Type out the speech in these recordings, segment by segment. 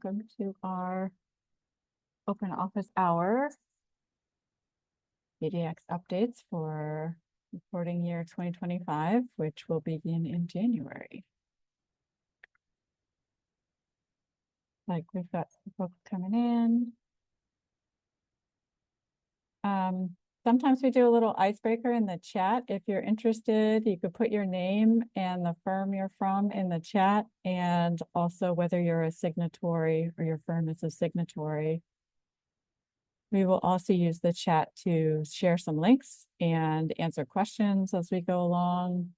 welcome to our open office hour DDX updates for reporting year 2025, which will begin in January. Like we've got some folks coming in. Sometimes we do a little icebreaker in the chat. If you're interested, you could put your name and the firm you're from in the chat, and also whether you're a signatory or your firm is a signatory. We will also use the chat to share some links and answer questions as we go along.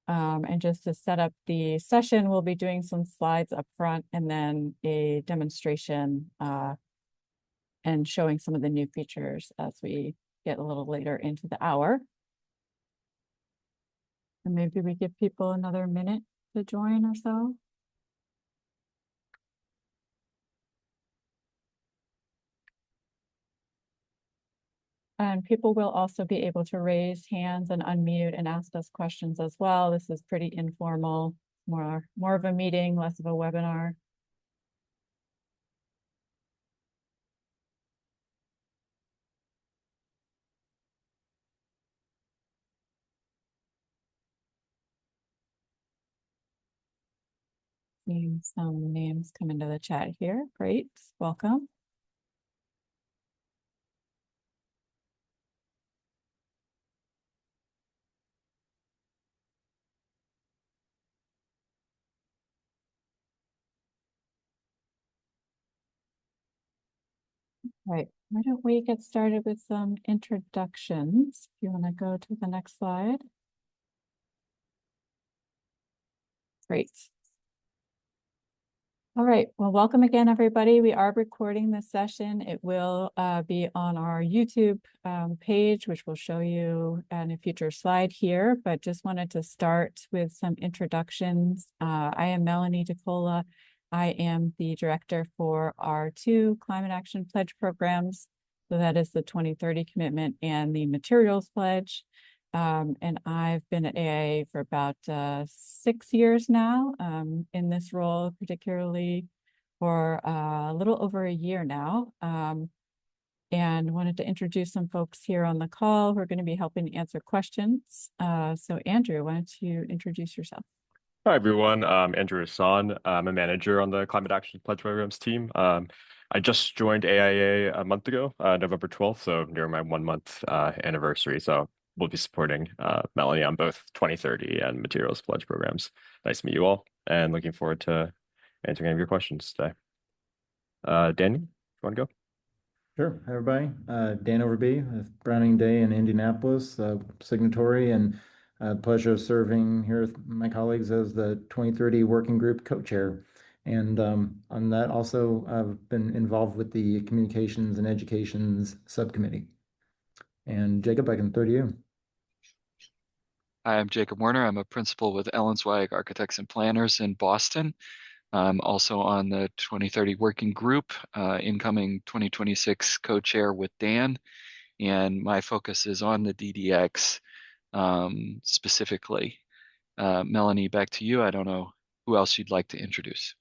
And just to set up the session, we'll be doing some slides up front and then a demonstration and showing some of the new features as we get a little later into the hour. And maybe we give people another minute to join or so. And people will also be able to raise hands and unmute and ask us questions as well. This is pretty informal, more of a meeting, less of a webinar. Seeing some names come into the chat here. Great, welcome. Right, why don't we get started with some introductions? If you want to go to the next slide. Great. All right, well, welcome again, everybody. We are recording this session. It will be on our YouTube page, which we'll show you in a future slide here, but just wanted to start with some introductions. I am Melanie DeCola. I am the director for our two climate action pledge programs. So that is the 2030 commitment and the materials pledge. And I've been at AIA for about 6 years now in this role, particularly for a little over a year now. And wanted to introduce some folks here on the call who are going to be helping answer questions. So Andrew, why don't you introduce yourself? Hi, everyone. I'm Andrew Hassan. I'm a manager on the Climate Action Pledge Programs team. I just joined AIA a month ago, November 12th, so near my 1-month anniversary. So we'll be supporting Melanie on both 2030 and Materials Pledge programs. Nice to meet you all, and looking forward to answering any of your questions today. Daniel, you want to go? Sure. Hi, everybody. Dan Overby with Browning Day in Indianapolis, signatory, and pleasure of serving here with my colleagues as the 2030 Working Group co-chair. And on that, also, I've been involved with the Communications and Educations Subcommittee. And Jacob, I can throw to you. Hi, I'm Jacob Werner. I'm a principal with Ellensweig Architects and Planners in Boston. I'm also on the 2030 Working Group, incoming 2026 co-chair with Dan. And my focus is on the DDX specifically. Melanie, back to you. I don't know who else you'd like to introduce.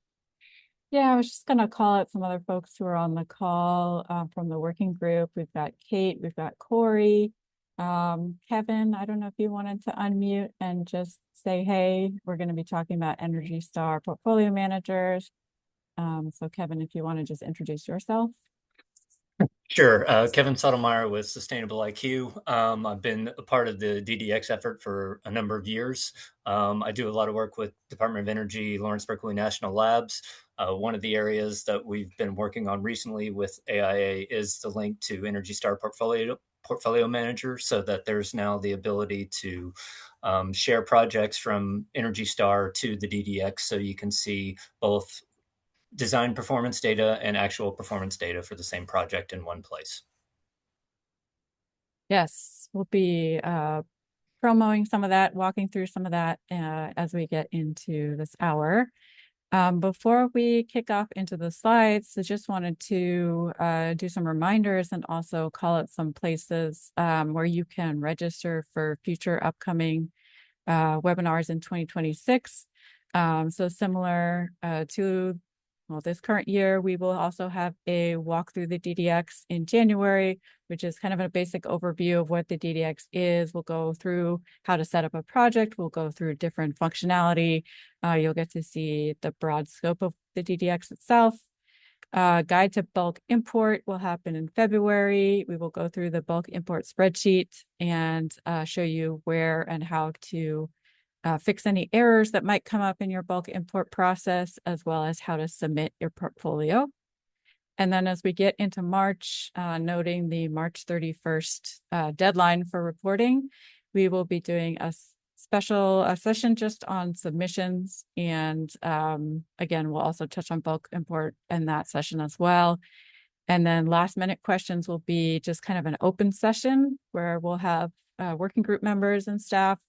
Yeah, I was just going to call out some other folks who are on the call from the working group. We've got Kate, we've got Corey, Kevin. I don't know if you wanted to unmute and just say, hey, we're going to be talking about Energy Star portfolio managers. So Kevin, if you want to just introduce yourself. Sure. Kevin Sotomayor with Sustainable IQ. I've been a part of the DDX effort for a number of years. I do a lot of work with Department of Energy, Lawrence Berkeley National Labs. One of the areas that we've been working on recently with AIA is the link to Energy Star portfolio manager, so that there's now the ability to share projects from Energy Star to the DDX, so you can see both design performance data and actual performance data for the same project in one place. Yes, we'll be promoting some of that, walking through some of that as we get into this hour. Before we kick off into the slides, I just wanted to do some reminders and also call out some places where you can register for future upcoming webinars in 2026. So similar to this current year. We will also have a walk through the DDX in January, which is kind of a basic overview of what the DDX is. We'll go through how to set up a project. We'll go through different functionality. You'll get to see the broad scope of the DDX itself. Guide to bulk import will happen in February. We will go through the bulk import spreadsheet and show you where and how to fix any errors that might come up in your bulk import process, as well as how to submit your portfolio. And then as we get into March, noting the March 31st deadline for reporting, we will be doing a special session just on submissions. And again, we'll also touch on bulk import in that session as well. And then last minute questions will be just kind of an open session where we'll have working group members and staff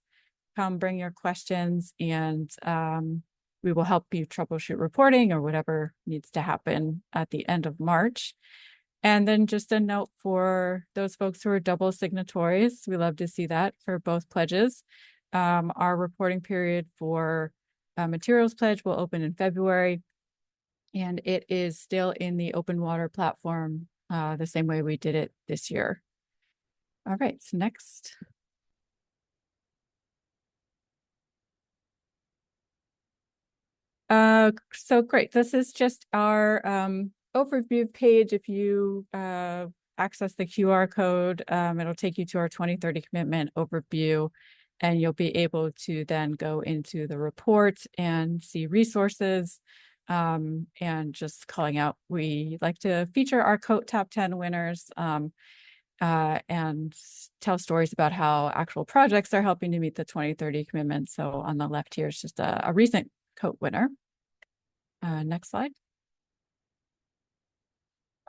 come bring your questions, and we will help you troubleshoot reporting or whatever needs to happen at the end of March. And then just a note for those folks who are double signatories, we love to see that for both pledges. Our reporting period for materials pledge will open in February, and it is still in the open water platform the same way we did it this year. All right, so next. So great. This is just our overview page. If you access the QR code, it'll take you to our 2030 commitment overview, and you'll be able to then go into the report and see resources. And just calling out, we like to feature our COAT Top 10 winners and tell stories about how actual projects are helping to meet the 2030 commitment. So on the left here is just a recent COAT winner. Next slide.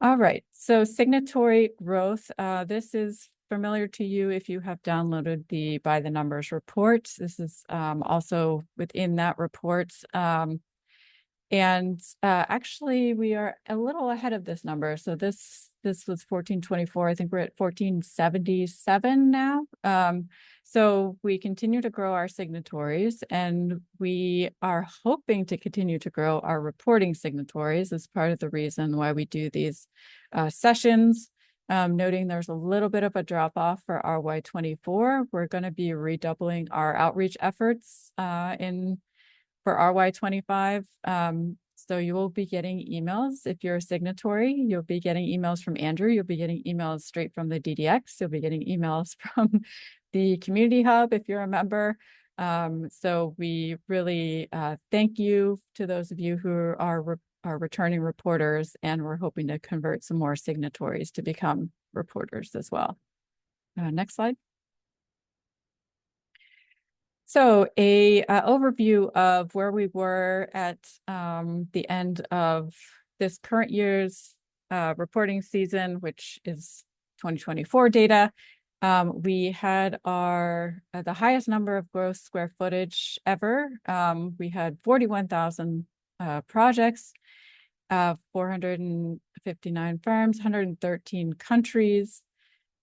All right, so signatory growth. This is familiar to you if you have downloaded the By the Numbers report. This is also within that report. And actually, we are a little ahead of this number. So this was 1424. I think we're at 1477 now. So we continue to grow our signatories, and we are hoping to continue to grow our reporting signatories as part of the reason why we do these sessions. Noting there's a little bit of a drop off for RY24. We're going to be redoubling our outreach efforts for RY25. So you will be getting emails. If you're a signatory, you'll be getting emails from Andrew. You'll be getting emails straight from the DDX. You'll be getting emails from the community hub if you're a member. So we really thank you to those of you who are returning reporters, and we're hoping to convert some more signatories to become reporters as well. Next slide. So a overview of where we were at the end of this current year's reporting season, which is 2024 data. We had the highest number of gross square footage ever. We had 41,000 projects, 459 firms, 113 countries,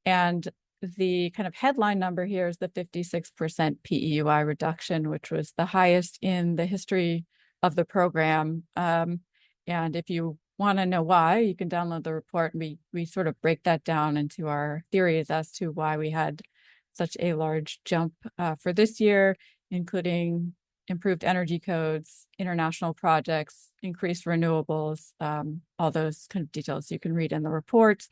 and the kind of headline number here is the 56% PEUI reduction, which was the highest in the history of the program. And if you want to know why, you can download the report, and we sort of break that down into our theories as to why we had such a large jump for this year, including improved energy codes, international projects, increased renewables, all those kind of details you can read in the report.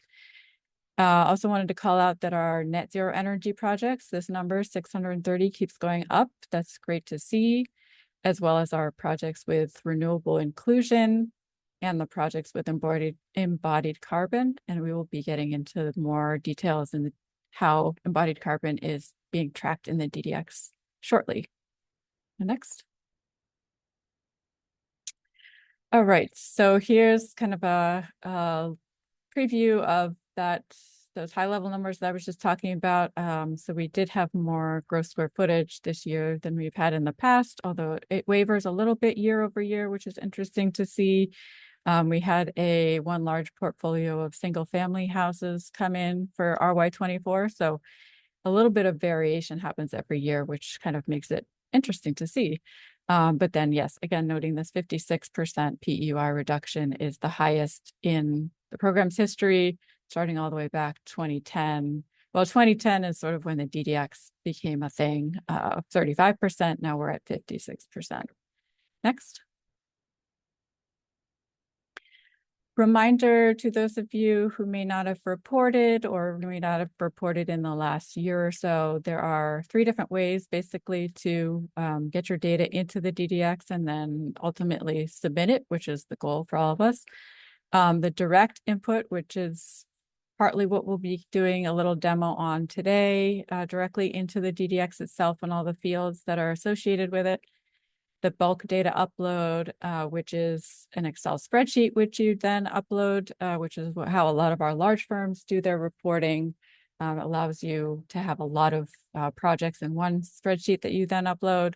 Also wanted to call out that our net zero energy projects, this number 630 keeps going up. That's great to see, as well as our projects with renewable inclusion and the projects with embodied carbon. And we will be getting into more details in how embodied carbon is being tracked in the DDX shortly. Next. All right, so here's kind of a preview of those high level numbers that I was just talking about. So we did have more gross square footage this year than we've had in the past, although it wavers a little bit year over year, which is interesting to see. We had one large portfolio of single family houses come in for RY24. So a little bit of variation happens every year, which kind of makes it interesting to see. But then, yes, again, noting this 56% PEUI reduction is the highest in the program's history, starting all the way back 2010. Well, 2010 is sort of when the DDX became a thing, 35%. Now we're at 56%. Next. Reminder to those of you who may not have reported or may not have reported in the last year or so, there are 3 different ways basically to get your data into the DDX and then ultimately submit it, which is the goal for all of us. The direct input, which is partly what we'll be doing a little demo on today, directly into the DDX itself and all the fields that are associated with it. The bulk data upload, which is an Excel spreadsheet, which you then upload, which is how a lot of our large firms do their reporting. It allows you to have a lot of projects in one spreadsheet that you then upload.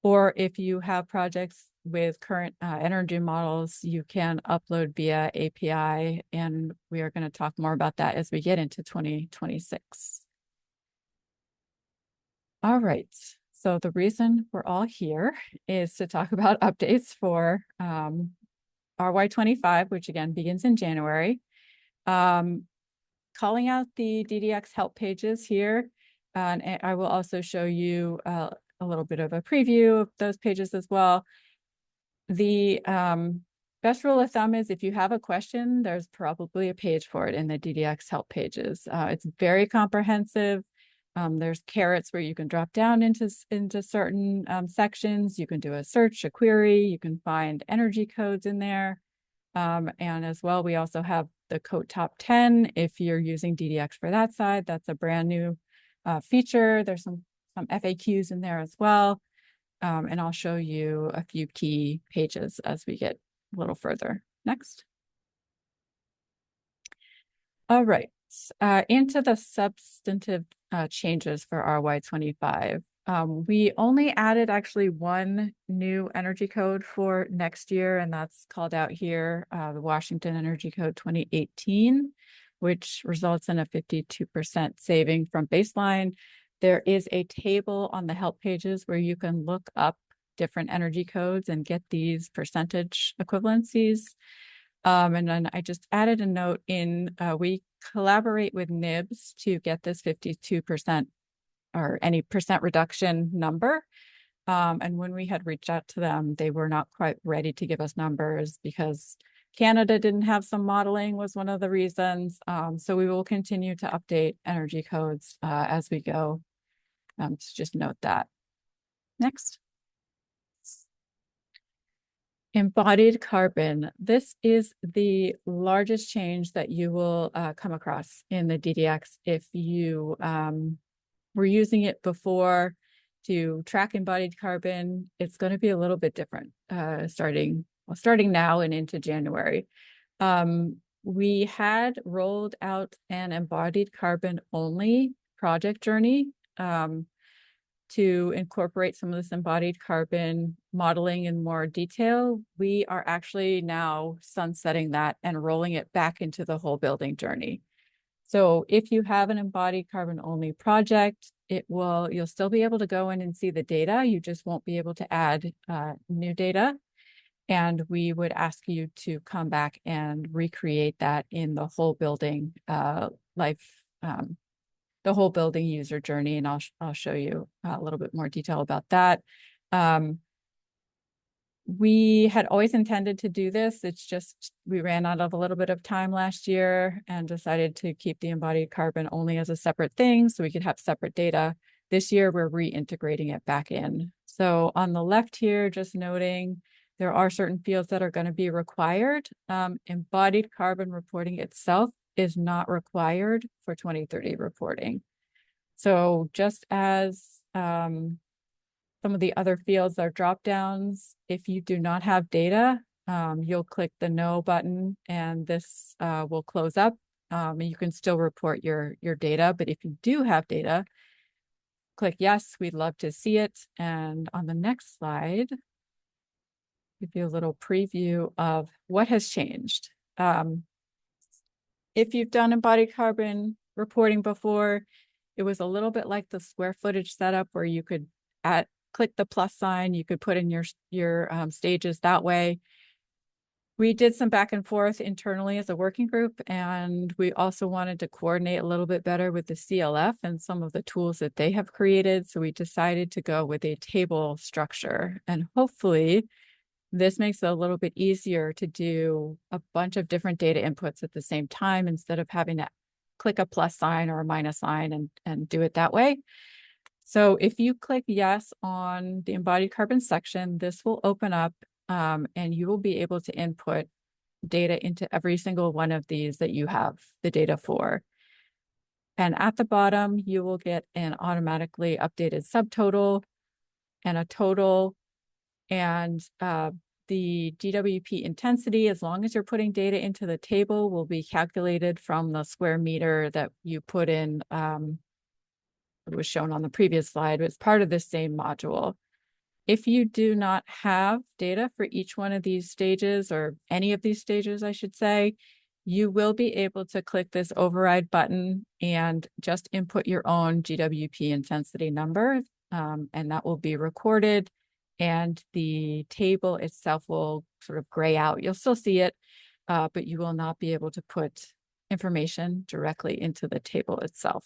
Or if you have projects with current energy models, you can upload via API, and we are going to talk more about that as we get into 2026. All right. So the reason we're all here is to talk about updates for RY25, which again begins in January. Calling out the DDX help pages here, and I will also show you a little bit of a preview of those pages as well. The best rule of thumb is if you have a question, there's probably a page for it in the DDX help pages. It's very comprehensive. There's carrots where you can drop down into certain sections. You can do a search, a query. You can find energy codes in there. And as well, we also have the code top 10. If you're using DDX for that side, that's a brand new feature. There's some FAQs in there as well. And I'll show you a few key pages as we get a little further. Next. All right. Into the substantive changes for RY25. We only added actually one new energy code for next year, and that's called out here, the Washington Energy Code 2018, which results in a 52% saving from baseline. There is a table on the help pages where you can look up different energy codes and get these percentage equivalencies. And then I just added a note in, we collaborate with NIBS to get this 52% or any percent reduction number. And when we had reached out to them, they were not quite ready to give us numbers because Canada didn't have some modeling was one of the reasons. So we will continue to update energy codes as we go. So just note that. Next. Embodied carbon. This is the largest change that you will come across in the DDX if you were using it before to track embodied carbon. It's going to be a little bit different starting now and into January. We had rolled out an embodied carbon only project journey to incorporate some of this embodied carbon modeling in more detail. We are actually now sunsetting that and rolling it back into the whole building journey. So if you have an embodied carbon only project, you'll still be able to go in and see the data. You just won't be able to add new data. And we would ask you to come back and recreate that in the whole building the whole building user journey, and I'll show you a little bit more detail about that. We had always intended to do this. It's just we ran out of a little bit of time last year and decided to keep the embodied carbon only as a separate thing so we could have separate data. This year, we're reintegrating it back in. So on the left here, just noting there are certain fields that are going to be required. Embodied carbon reporting itself is not required for 2030 reporting. So just as some of the other fields are drop downs, if you do not have data, you'll click the no button and this will close up. You can still report your data, but if you do have data, click yes, we'd love to see it. And on the next slide, give you a little preview of what has changed. If you've done embodied carbon reporting before, it was a little bit like the square footage setup where you could click the plus sign, you could put in your stages that way. We did some back and forth internally as a working group, and we also wanted to coordinate a little bit better with the CLF and some of the tools that they have created. So we decided to go with a table structure, and hopefully this makes it a little bit easier to do a bunch of different data inputs at the same time instead of having to click a plus sign or a minus sign and do it that way. So if you click yes on the embodied carbon section, this will open up and you will be able to input data into every single one of these that you have the data for. And at the bottom, you will get an automatically updated subtotal and a total, and the GWP intensity, as long as you're putting data into the table, will be calculated from the square meter that you put in. It was shown on the previous slide. It's part of the same module. If you do not have data for each one of these stages, or any of these stages, I should say, you will be able to click this override button and just input your own GWP intensity number, and that will be recorded, and the table itself will sort of gray out. You'll still see it, but you will not be able to put information directly into the table itself.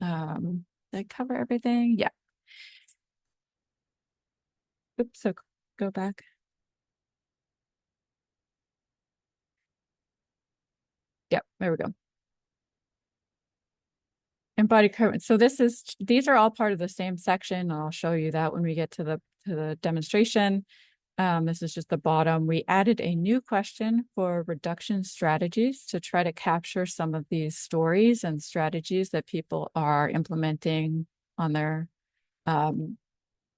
Did I cover everything? Yeah. Oops, so go back. Yep, there we go. Embodied carbon. So these are all part of the same section. I'll show you that when we get to the demonstration. This is just the bottom. We added a new question for reduction strategies to try to capture some of these stories and strategies that people are implementing on their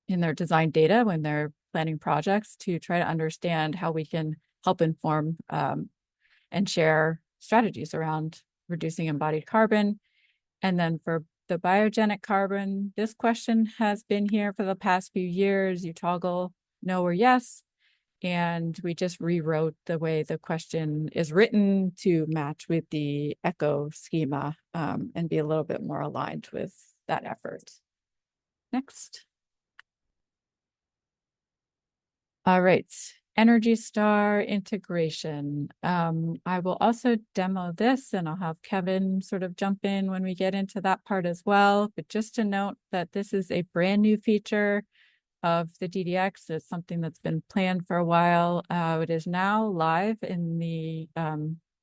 in their design data when they're planning projects, to try to understand how we can help inform and share strategies around reducing embodied carbon. And then for the biogenic carbon, this question has been here for the past few years. You toggle no or yes, and we just rewrote the way the question is written to match with the ECHO schema and be a little bit more aligned with that effort. Next. All right, Energy Star integration. I will also demo this, and I'll have Kevin sort of jump in when we get into that part as well. But just to note that this is a brand new feature of the DDX. It's something that's been planned for a while. It is now live in the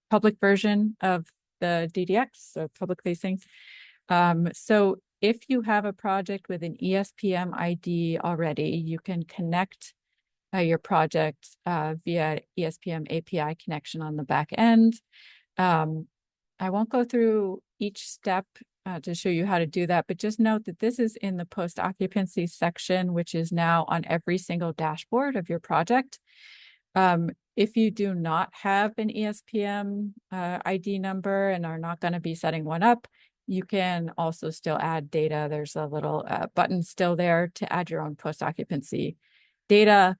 public version of the DDX, so public facing. So if you have a project with an ESPM ID already, you can connect your project via ESPM API connection on the back end. I won't go through each step to show you how to do that, but just note that this is in the post-occupancy section, which is now on every single dashboard of your project. If you do not have an ESPM ID number and are not going to be setting one up, you can also still add data. There's a little button still there to add your own post-occupancy data.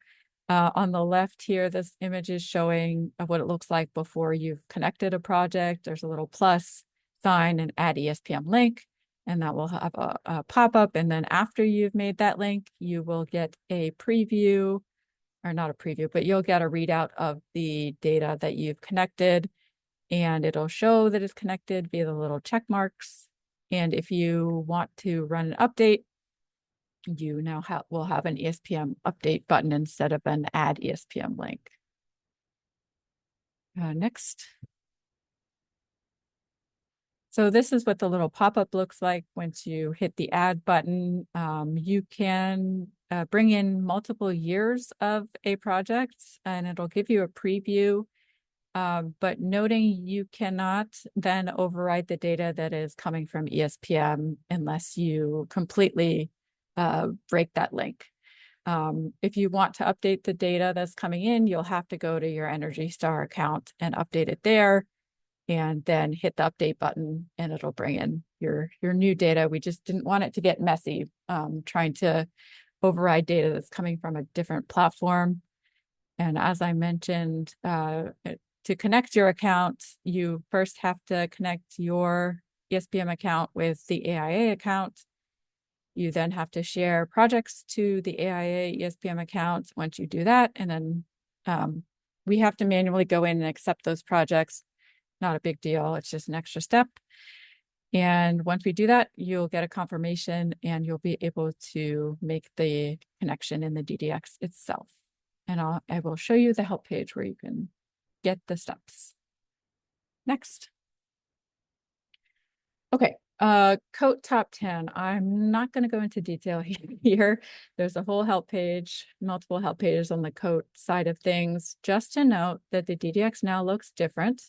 On the left here, this image is showing what it looks like before you've connected a project. There's a little plus sign and add ESPM link, and that will have a pop-up. And then after you've made that link, you will get a preview, or not a preview, but you'll get a readout of the data that you've connected, and it'll show that it's connected via the little check marks. And if you want to run an update, you now will have an ESPM update button instead of an add ESPM link. Next. So this is what the little pop-up looks like once you hit the add button. You can bring in multiple years of a project, and it'll give you a preview. But noting you cannot then override the data that is coming from ESPM unless you completely break that link. If you want to update the data that's coming in, you'll have to go to your Energy Star account and update it there, and then hit the update button, and it'll bring in your new data. We just didn't want it to get messy, trying to override data that's coming from a different platform. And as I mentioned, to connect your account, you first have to connect your ESPM account with the AIA account. You then have to share projects to the AIA ESPM accounts. Once you do that, and then we have to manually go in and accept those projects. Not a big deal. It's just an extra step. And once we do that, you'll get a confirmation and you'll be able to make the connection in the DDX itself. And I will show you the help page where you can get the steps. Next. Okay, COAT top 10. I'm not going to go into detail here. There's a whole help page, multiple help pages on the COAT side of things. Just to note that the DDX now looks different.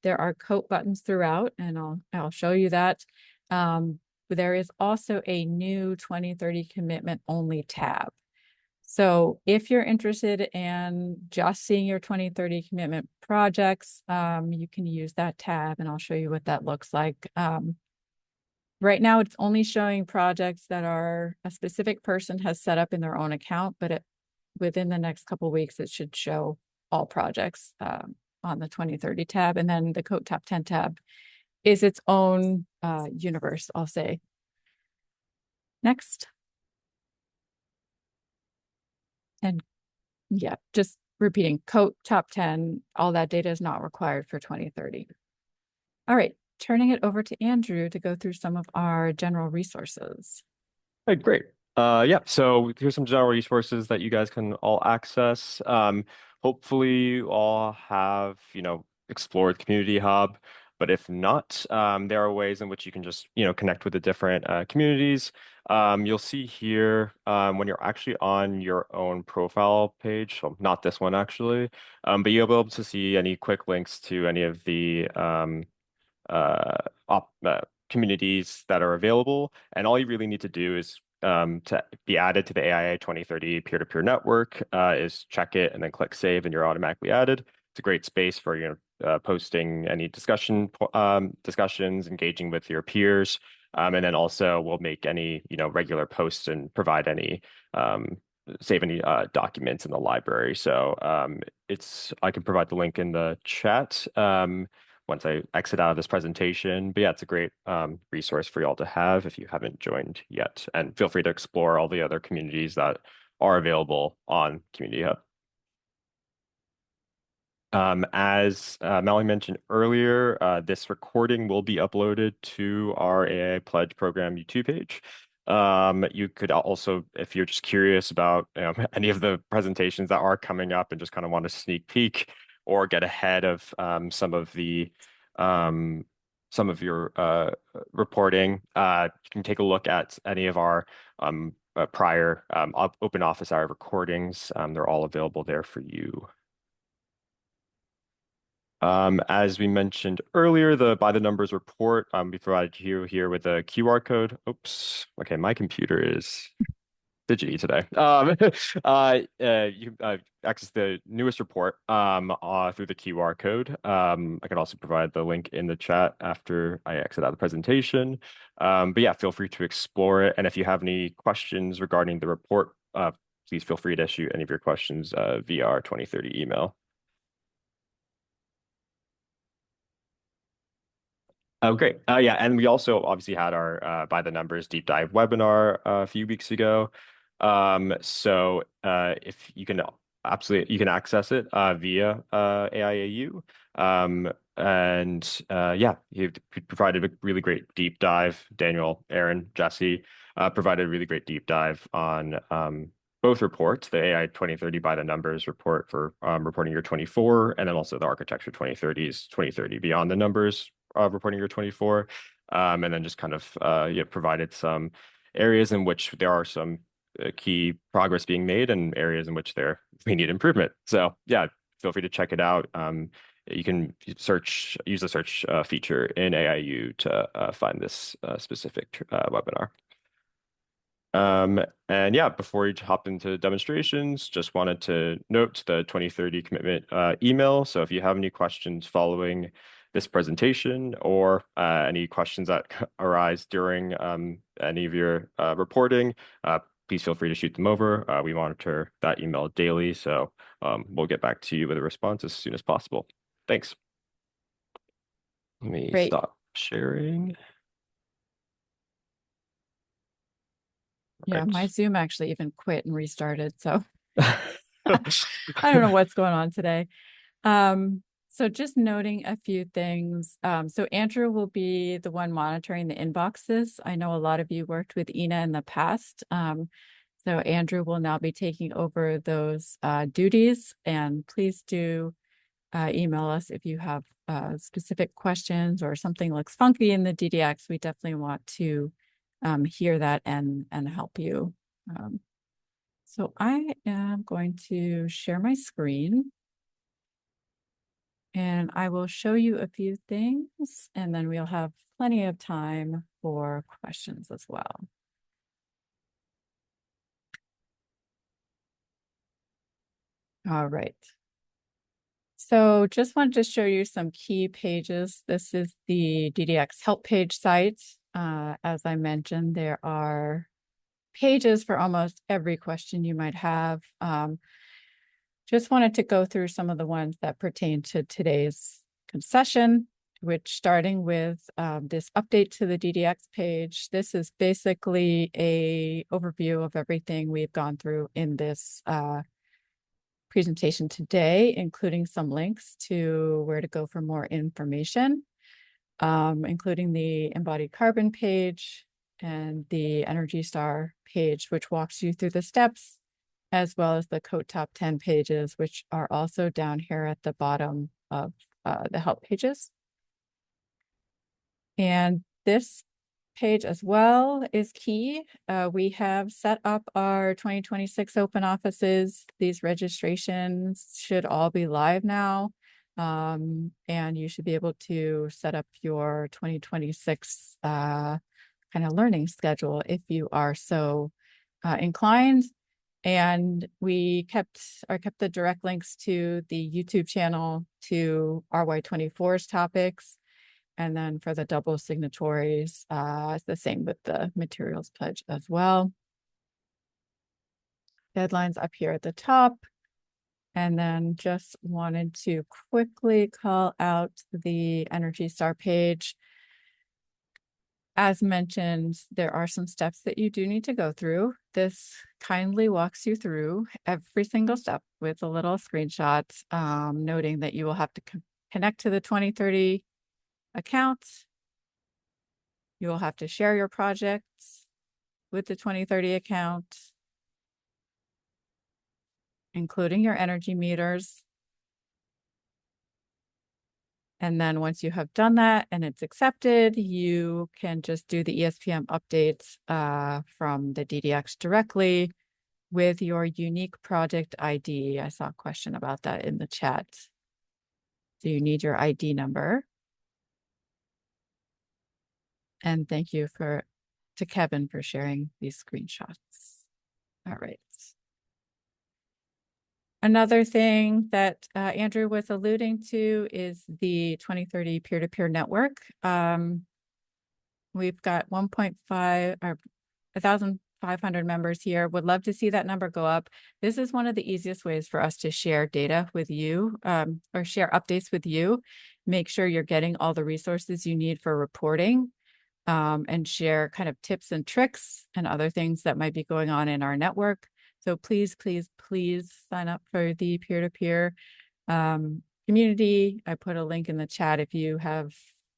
There are COAT buttons throughout, and I'll show you that. There is also a new 2030 commitment only tab. So if you're interested in just seeing your 2030 commitment projects, you can use that tab, and I'll show you what that looks like. Right now, it's only showing projects that are a specific person has set up in their own account, but within the next couple of weeks, it should show all projects on the 2030 tab. And then the COAT Top 10 tab is its own universe, I'll say. Next. And yeah, just repeating, COAT Top 10, all that data is not required for 2030. All right, turning it over to Andrew to go through some of our general resources. All right, great. Yeah, so here's some general resources that you guys can all access. Hopefully you all have, explored Community Hub, but if not, there are ways in which you can just, connect with the different communities. You'll see here when you're actually on your own profile page, well, not this one actually, but you'll be able to see any quick links to any of the communities that are available. And all you really need to do is to be added to the AIA 2030 peer-to-peer network is check it and then click save and you're automatically added. It's a great space for posting any discussions, engaging with your peers, and then also we'll make any regular posts and provide any save any documents in the library. So I can provide the link in the chat once I exit out of this presentation. But yeah, it's a great resource for y'all to have if you haven't joined yet. And feel free to explore all the other communities that are available on Community Hub. As Melanie mentioned earlier, this recording will be uploaded to our AI Pledge Program YouTube page. You could also, if you're just curious about any of the presentations that are coming up and just kind of want a sneak peek or get ahead of some of your reporting, you can take a look at any of our prior open office hour recordings. They're all available there for you. As we mentioned earlier, the by the numbers report, we provided you here with a QR code. Oops. Okay, my computer is fidgety today. You access the newest report through the QR code. I can also provide the link in the chat after I exit out of the presentation. But yeah, feel free to explore it. And if you have any questions regarding the report, please feel free to shoot any of your questions via our 2030 email. Oh, great. Yeah, and we also obviously had our by the numbers deep dive webinar a few weeks ago. So if you can absolutely, you can access it via AIAU. And yeah, you provided a really great deep dive. Daniel, Aaron, Jesse provided a really great deep dive on both reports, the AI 2030 by the numbers report for reporting year 24, and then also the architecture 2030's 2030 beyond the numbers reporting year 24, and then just kind of provided some areas in which there are some key progress being made and areas in which we need improvement. So yeah, feel free to check it out. You can use the search feature in AIU to find this specific webinar. And yeah, before we hop into demonstrations, just wanted to note the 2030 commitment email. So if you have any questions following this presentation or any questions that arise during any of your reporting, please feel free to shoot them over. We monitor that email daily, so we'll get back to you with a response as soon as possible. Thanks. Let me stop sharing. Yeah, my Right. Zoom actually even quit and restarted. So I don't know what's going on today. So just noting a few things. So Andrew will be the one monitoring the inboxes. I know a lot of you worked with Ina in the past. So Andrew will now be taking over those duties, and please do email us if you have specific questions or something looks funky in the DDX. We definitely want to hear that and help you. So I am going to share my screen, and I will show you a few things, and then we'll have plenty of time for questions as well. All right. So just wanted to show you some key pages. This is the DDX help page site. As I mentioned, there are pages for almost every question you might have. Just wanted to go through some of the ones that pertain to today's session, which starting with this update to the DDX page. This is basically a overview of everything we've gone through in this presentation today, including some links to where to go for more information, including the embodied carbon page and the Energy Star page, which walks you through the steps, as well as the code top 10 pages, which are also down here at the bottom of the help pages. And this page as well is key. We have set up our 2026 open offices. These registrations should all be live now. And you should be able to set up your 2026 kind of learning schedule if you are so inclined. And we kept the direct links to the YouTube channel, to RY24's topics. And then for the double signatories, it's the same with the materials pledge as well. Deadlines up here at the top. And then just wanted to quickly call out the Energy Star page. As mentioned, there are some steps that you do need to go through. This kindly walks you through every single step with a little screenshot, noting that you will have to connect to the 2030 account. You will have to share your projects with the 2030 account, including your energy meters. And then once you have done that and it's accepted, you can just do the ESPM updates from the DDX directly with your unique project ID. I saw a question about that in the chat. So you need your ID number. And thank you to Kevin for sharing these screenshots. All right. Another thing that Andrew was alluding to is the 2030 peer-to-peer network. We've got 1.5 or 1,500 members here. Would love to see that number go up. This is one of the easiest ways for us to share data with you or share updates with you. Make sure you're getting all the resources you need for reporting. And share kind of tips and tricks and other things that might be going on in our network. So please, please, please sign up for the peer-to-peer community. I put a link in the chat if you have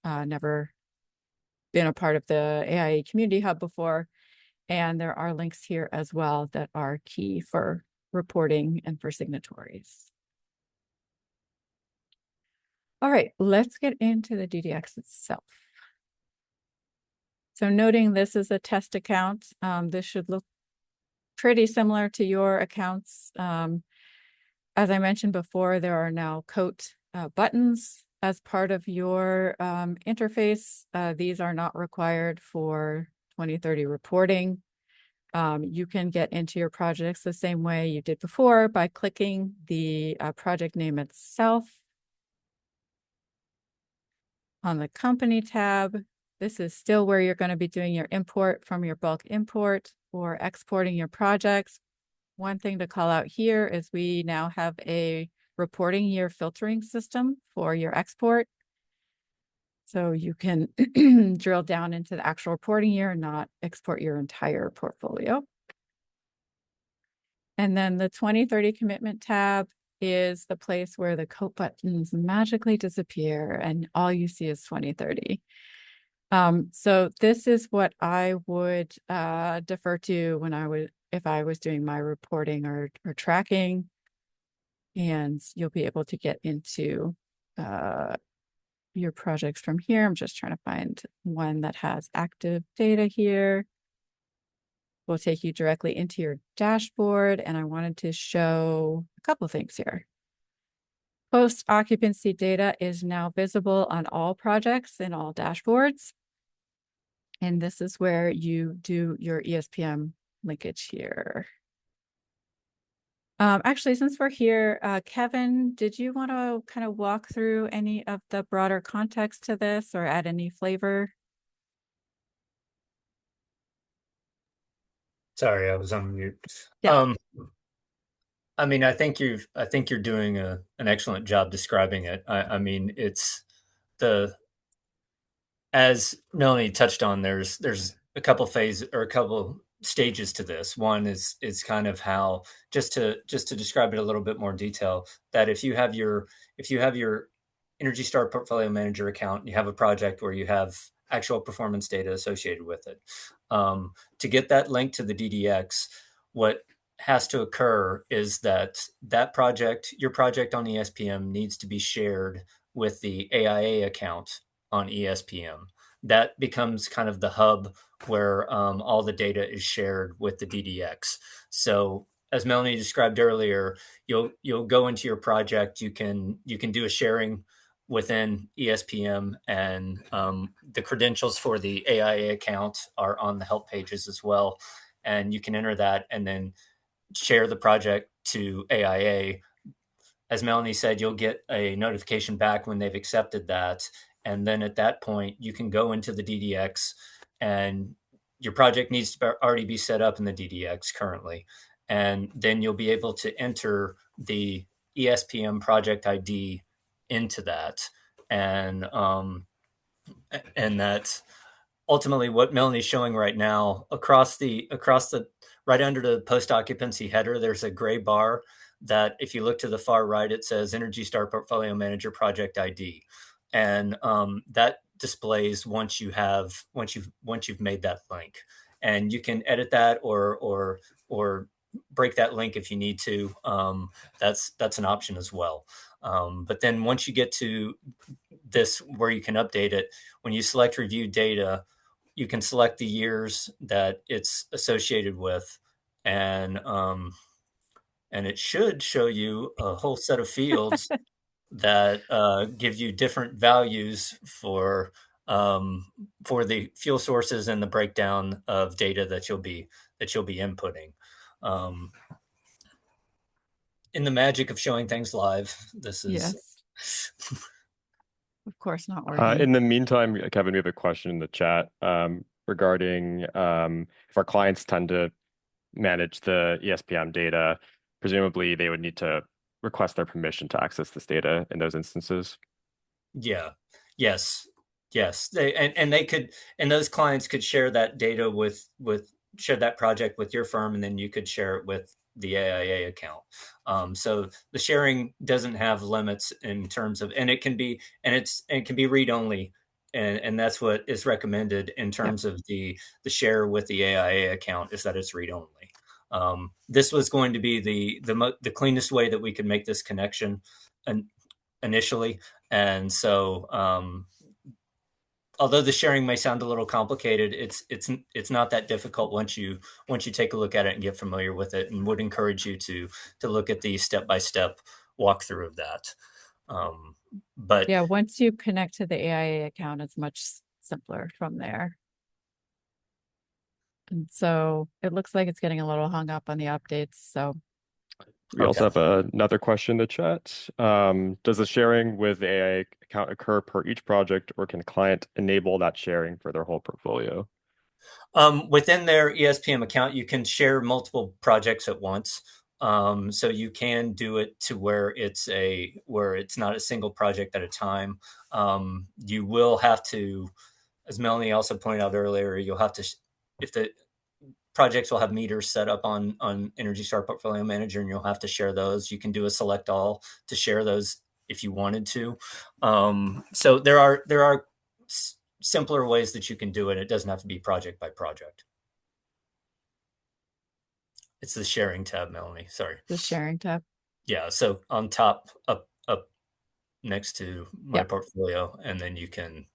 never been a part of the AIA Community Hub before. And there are links here as well that are key for reporting and for signatories. All right, let's get into the DDX itself. So noting this is a test account, this should look pretty similar to your accounts. As I mentioned before, there are now coat buttons as part of your interface. These are not required for 2030 reporting. You can get into your projects the same way you did before by clicking the project name itself. On the company tab, this is still where you're going to be doing your import from your bulk import or exporting your projects. One thing to call out here is we now have a reporting year filtering system for your export. So you can drill down into the actual reporting year and not export your entire portfolio. And then the 2030 commitment tab is the place where the coat buttons magically disappear and all you see is 2030. So this is what I would defer to when if I was doing my reporting or tracking, and you'll be able to get into your projects from here. I'm just trying to find one that has active data here. Will take you directly into your dashboard, and I wanted to show a couple things here. Post occupancy data is now visible on all projects in all dashboards. And this is where you do your ESPM linkage here. Actually, since we're here, Kevin, did you want to kind of walk through any of the broader context to this or add any flavor? Sorry, I was on mute. Yeah. I mean, I think you're doing an excellent job describing it. I mean, it's the as Melanie touched on. There's a couple phases or a couple stages to this. One is kind of how just to describe it a little bit more detail. That if you have your Energy Star Portfolio Manager account, you have a project where you have actual performance data associated with it. To get that link to the DDX, what has to occur is that project, your project on ESPM, needs to be shared with the AIA account on ESPM. That becomes kind of the hub where all the data is shared with the DDX. So as Melanie described earlier, you'll go into your project. You can do a sharing within ESPM, and the credentials for the AIA account are on the help pages as well. And you can enter that and then share the project to AIA. As Melanie said, you'll get a notification back when they've accepted that. And then at that point, you can go into the DDX, and your project needs to already be set up in the DDX currently. And then you'll be able to enter the ESPM project ID into that. And that's ultimately what Melanie's showing right now. Across the right under the post occupancy header, there's a gray bar that if you look to the far right, it says Energy Star Portfolio Manager Project ID, and that displays once you've made that link, and you can edit that or break that link if you need to. That's an option as well. But then once you get to this where you can update it, when you select review data, you can select the years that it's associated with, and it should show you a whole set of fields that give you different values for the fuel sources and the breakdown of data that you'll be inputting. In the magic of showing things live, this is Yes. Of course, not working. In the meantime, Kevin, we have a question in the chat regarding if our clients tend to manage the ESPM data, presumably they would need to request their permission to access this data in those instances. Yeah. Yes. They could, and those clients could share that data share that project with your firm, and then you could share it with the AIA account. So the sharing doesn't have limits in terms of, and it can be read only, and that's what is recommended in terms of the share with the AIA account, is that it's read only. This was going to be the cleanest way that we could make this connection initially, and so although the sharing may sound a little complicated, it's not that difficult once you take a look at it and get familiar with it, and would encourage you to look at the step-by-step walkthrough of that. But yeah, once you connect to the AIA account, it's much simpler from there. And so it looks like it's getting a little hung up on the updates. So we also have another question in the chat. Does the sharing with the AI account occur per each project, or can a client enable that sharing for their whole portfolio? Within their ESPM account, you can share multiple projects at once. So you can do it to where it's not a single project at a time. You will have to, as Melanie also pointed out earlier, you'll have to, projects will have meters set up on Energy Star Portfolio Manager, and you'll have to share those. You can do a select all to share those if you wanted to. So there are simpler ways that you can do it. It doesn't have to be project by project. It's the sharing tab, Melanie. Sorry. The sharing tab. Yeah. So on top, up next to my Yep. portfolio, and then you can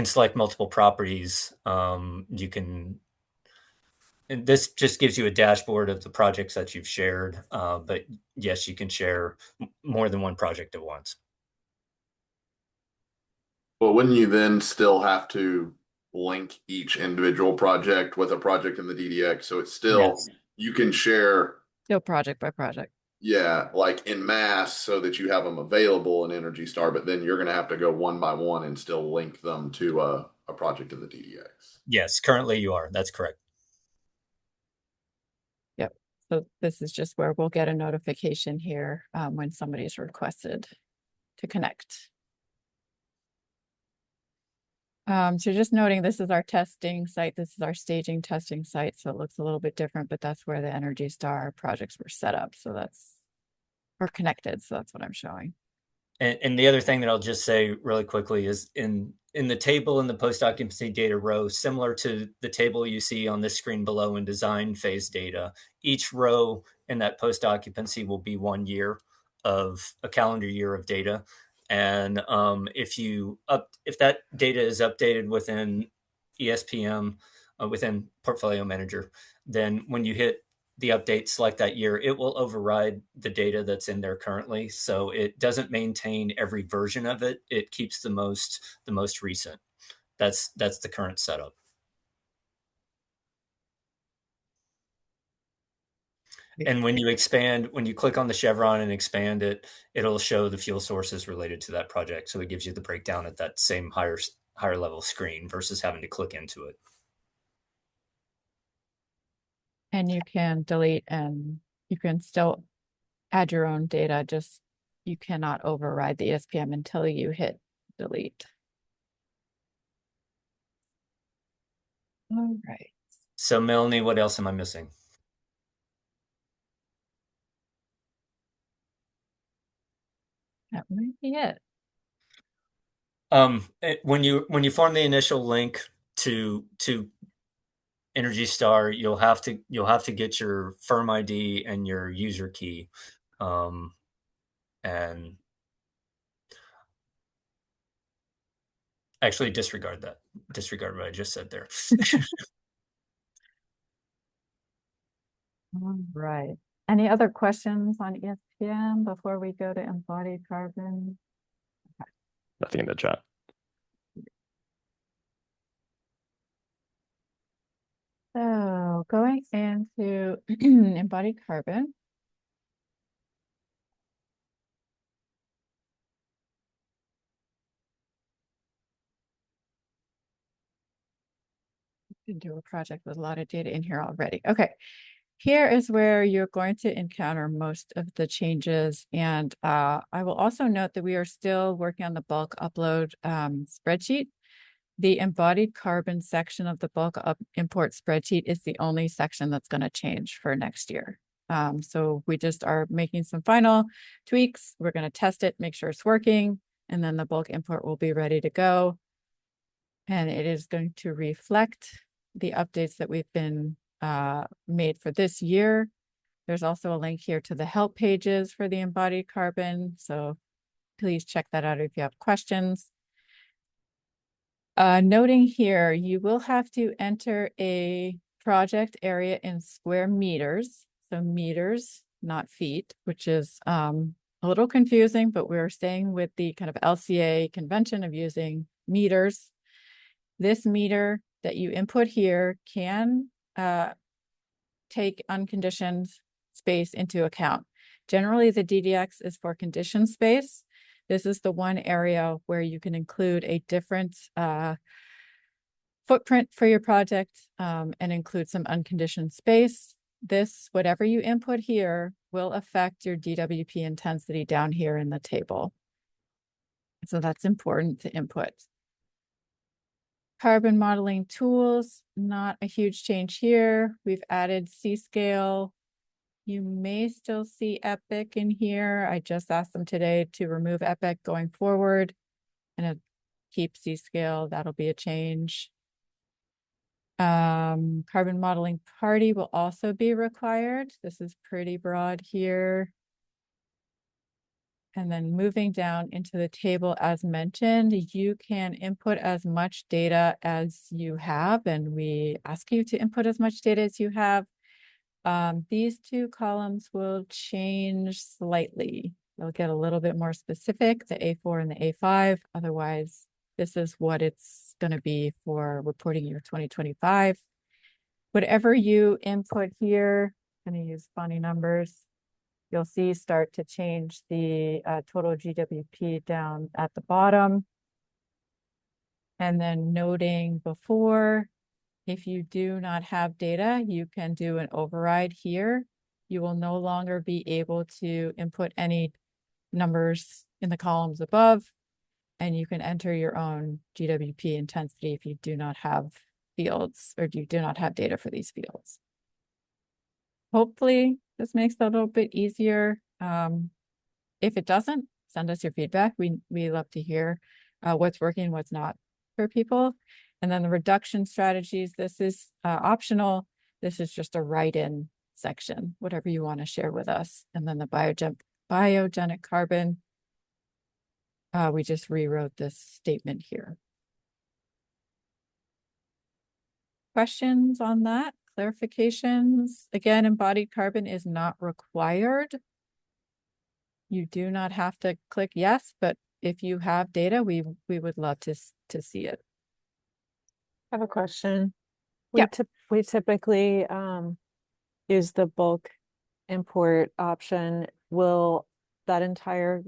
select multiple properties. You can, and this just gives you a dashboard of the projects that you've shared. But yes, you can share more than one project at once. But wouldn't you then still have to link each individual project with a project in the DDX? So it's still, Yes. you can share, Still project by project. yeah, like in mass so that you have them available in Energy Star, but then you're going to have to go one by one and still link them to a project in the DDX. Yes, currently you are. That's correct. Yep. So this is just where we'll get a notification here when somebody's requested to connect. So just noting, this is our testing site. This is our staging testing site. So it looks a little bit different, but that's where the Energy Star projects were set up. So we're connected. So that's what I'm showing. And the other thing that I'll just say really quickly is in the table in the post-occupancy data row, similar to the table you see on this screen below in design phase data, each row in that post-occupancy will be 1 year of a calendar year of data. And if that data is updated within ESPM, within Portfolio Manager, then when you hit the update, select that year, it will override the data that's in there currently. So it doesn't maintain every version of it. It keeps the most recent. That's the current setup. And when you click on the chevron and expand it, it'll show the fuel sources related to that project. So it gives you the breakdown at that same higher level screen versus having to click into it. And you can delete and you can still add your own data, just you cannot override the ESPM until you hit delete. All right. So Melanie, what else am I missing? That might be it. When you form the initial link to Energy Star, you'll have to get your firm ID and your user key, and actually disregard that. Disregard what I just said there. All right. Any other questions on ESPM before we go to embodied carbon? Nothing in the chat. So going into embodied carbon. You can do a project with a lot of data in here already. Okay. Here is where you're going to encounter most of the changes. And I will also note that we are still working on the bulk upload spreadsheet. The embodied carbon section of the bulk import spreadsheet is the only section that's going to change for next year. So we just are making some final tweaks. We're going to test it, make sure it's working, and then the bulk import will be ready to go. And it is going to reflect the updates that we've been made for this year. There's also a link here to the help pages for the embodied carbon. So please check that out if you have questions. Noting here, you will have to enter a project area in square meters. So meters, not feet, which is a little confusing, but we're staying with the kind of LCA convention of using meters. This meter that you input here can take unconditioned space into account. Generally, the DDX is for conditioned space. This is the one area where you can include a different footprint for your project and include some unconditioned space. This, whatever you input here, will affect your DWP intensity down here in the table. So that's important to input. Carbon modeling tools, not a huge change here. We've added C-scale. You may still see Epic in here. I just asked them today to remove Epic going forward and keep C-scale. That'll be a change. Carbon modeling party will also be required. This is pretty broad here. And then moving down into the table as mentioned, you can input as much data as you have, and we ask you to input as much data as you have. These two columns will change slightly. They'll get a little bit more specific, the A4 and the A5. Otherwise, this is what it's going to be for reporting year 2025. Whatever you input here, I'm going to use funny numbers. You'll see start to change the total GWP down at the bottom. And then noting before, if you do not have data, you can do an override here. You will no longer be able to input any numbers in the columns above, and you can enter your own GWP intensity if you do not have fields or you do not have data for these fields. Hopefully this makes it a little bit easier. If it doesn't, send us your feedback. We love to hear what's working, what's not for people. And then the reduction strategies, this is optional. This is just a write-in section, whatever you want to share with us. And then the biogenic carbon, we just rewrote this statement here. Questions on that? Clarifications? Again, embodied carbon is not required. You do not have to click yes, but if you have data, we would love to see it. I have a question. Yeah. We typically use the bulk import option. Will that entire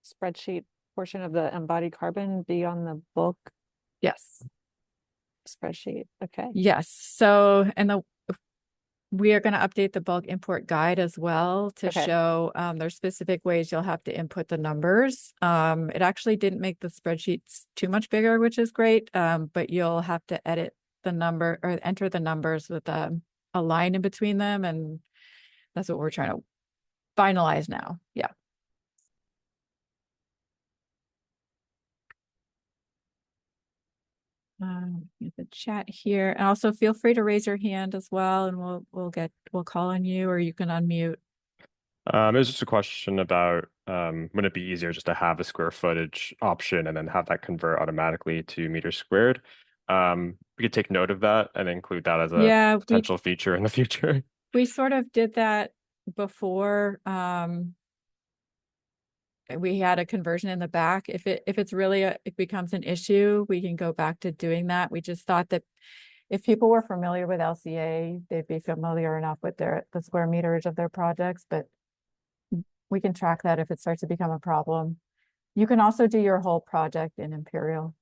spreadsheet portion of the embodied carbon be on the bulk Yes. spreadsheet? Okay. Yes. So, and we are going to update the bulk import guide as well to Okay. show there's specific ways you'll have to input the numbers. It actually didn't make the spreadsheets too much bigger, which is great. But you'll have to edit the number or enter the numbers with a line in between them. And that's what we're trying to finalize now. Yeah. The chat here, and also feel free to raise your hand as well, and we'll call on you, or you can unmute. It was just a question about would it be easier just to have a square footage option and then have that convert automatically to meters squared? We could take note of that and include that as a potential feature in the future. We sort of did that before. We had a conversion in the back. If it's really it becomes an issue, we can go back to doing that. We just thought that if people were familiar with LCA, they'd be familiar enough with the square meterage of their projects, but we can track that if it starts to become a problem. You can also do your whole project in Imperial.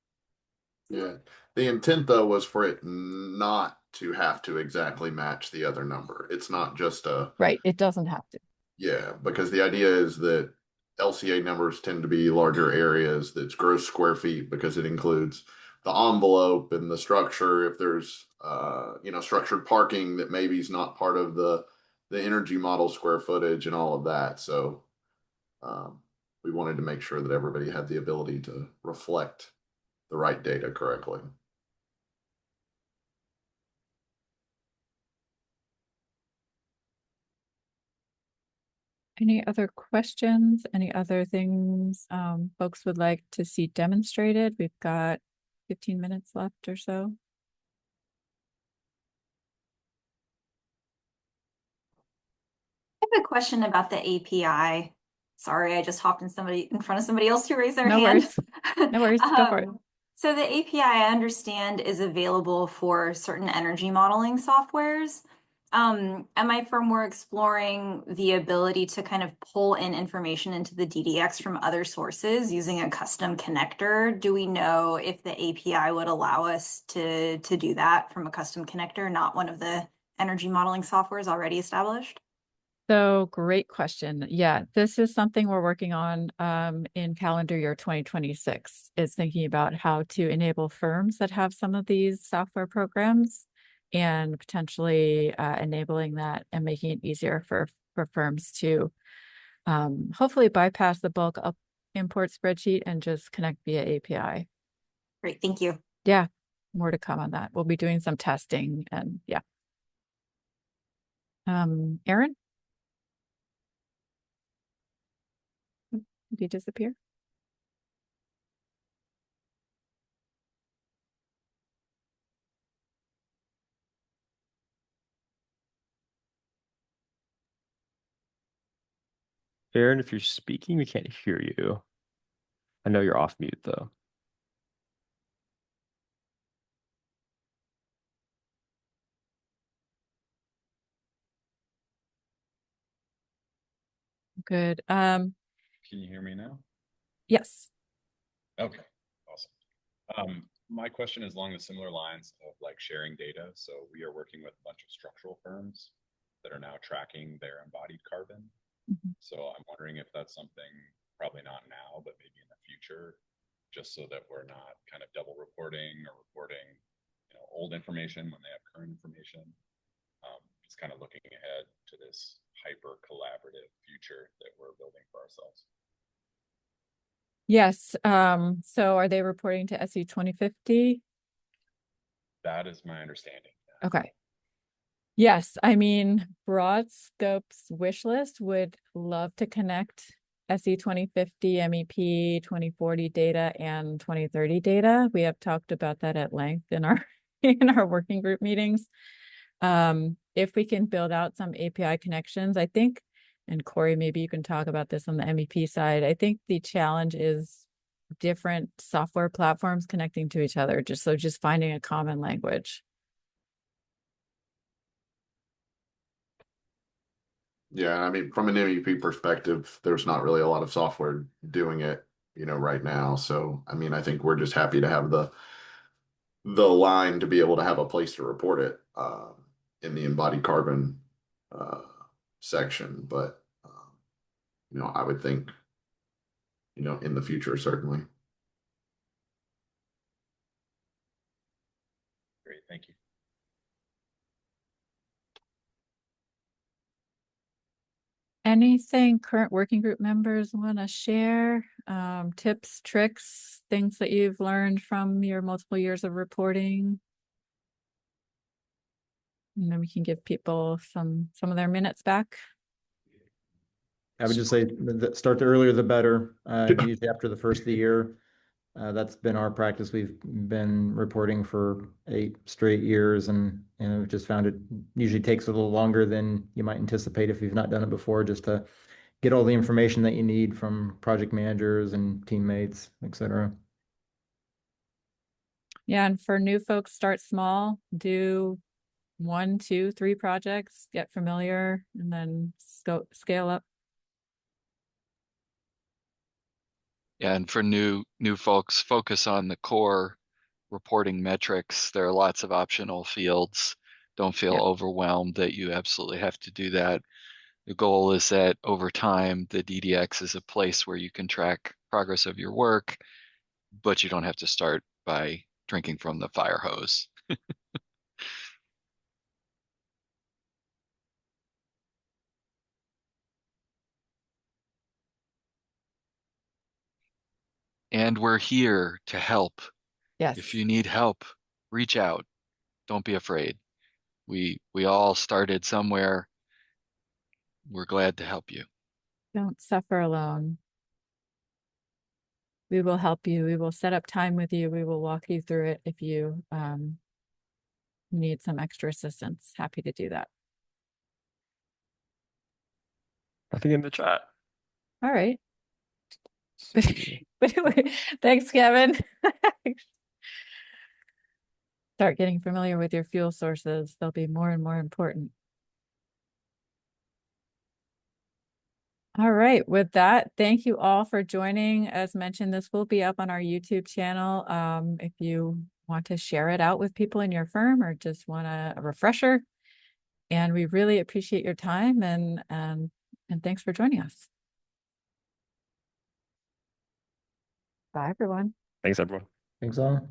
Yeah. The intent though was for it not to have to exactly match the other number. It's not just right. It doesn't have to. Yeah, because the idea is that LCA numbers tend to be larger areas that's gross square feet because it includes the envelope and the structure. If there's structured parking that maybe is not part of the energy model square footage and all of that. So we wanted to make sure that everybody had the ability to reflect the right data correctly. Any other questions? Any other things folks would like to see demonstrated? We've got 15 minutes left or so. I have a question about the API. Sorry, I just hopped in front of somebody else who raised their hand. Worries. No worries. Go for it. So the API, I understand, is available for certain energy modeling softwares. Am I from more exploring the ability to kind of pull in information into the DDX from other sources using a custom connector? Do we know if the API would allow us to do that from a custom connector, not one of the energy modeling softwares already established? So great question. Yeah, this is something we're working on in calendar year 2026, is thinking about how to enable firms that have some of these software programs and potentially enabling that and making it easier for firms to hopefully bypass the bulk up import spreadsheet and just connect via API. Great, thank you. Yeah, more to come on that. We'll be doing some testing and yeah. Aaron? Did he disappear? Aaron, if you're speaking, we can't hear you. I know you're off mute though. Good. Can you hear me now? Yes. Okay, awesome. My question is along the similar lines of like sharing data. So we are working with a bunch of structural firms that are now tracking their embodied carbon. So I'm wondering if that's something, probably not now, but maybe in the future, just so that we're not kind of double reporting or reporting, old information when they have current information. Just kind of looking ahead to this hyper collaborative future that we're building for ourselves. Yes. So are they reporting to SE 2050? That is my understanding. Okay. Yes, I mean, broad scopes wish list would love to connect SE 2050, MEP 2040 data and 2030 data. We have talked about that at length in our in our working group meetings. If we can build out some API connections, I think, and Corey, maybe you can talk about this on the MEP side. I think the challenge is different software platforms connecting to each other, just finding a common language. Yeah, I mean, from an MEP perspective, there's not really a lot of software doing it, right now. So, I mean, I think we're just happy to have the line to be able to have a place to report it in the embodied carbon uh, section. But I would think, in the future, certainly. Great, thank you. Anything current working group members want to share? Tips, tricks, things that you've learned from your multiple years of reporting? And then we can give people some of their minutes back. I would just say that start the earlier the better. Usually after the first of the year, that's been our practice. We've been reporting for 8 straight years, and we've just found it usually takes a little longer than you might anticipate if you've not done it before, just to get all the information that you need from project managers and teammates, etc. Yeah, and for new folks, start small, do 1, 2, 3 projects, get familiar, and then scale up. Yeah, and for new folks, focus on the core reporting metrics. There are lots of optional fields. Don't feel overwhelmed that you absolutely have to do that. The goal is that over time, the DDX is a place where you can track progress of your work, but you don't have to start by drinking from the fire hose. And we're here to help. Yes. If you need help, reach out. Don't be afraid. We all started somewhere. We're glad to help you. Don't suffer alone. We will help you. We will set up time with you. We will walk you through it if you need some extra assistance. Happy to do that. Nothing in the chat. All right. Thanks, Kevin. Start getting familiar with your fuel sources. They'll be more and more important. All right. With that, thank you all for joining. As mentioned, this will be up on our YouTube channel. If you want to share it out with people in your firm or just want a refresher, And we really appreciate your time and thanks for joining us. Bye, everyone. Thanks, everyone. Thanks all.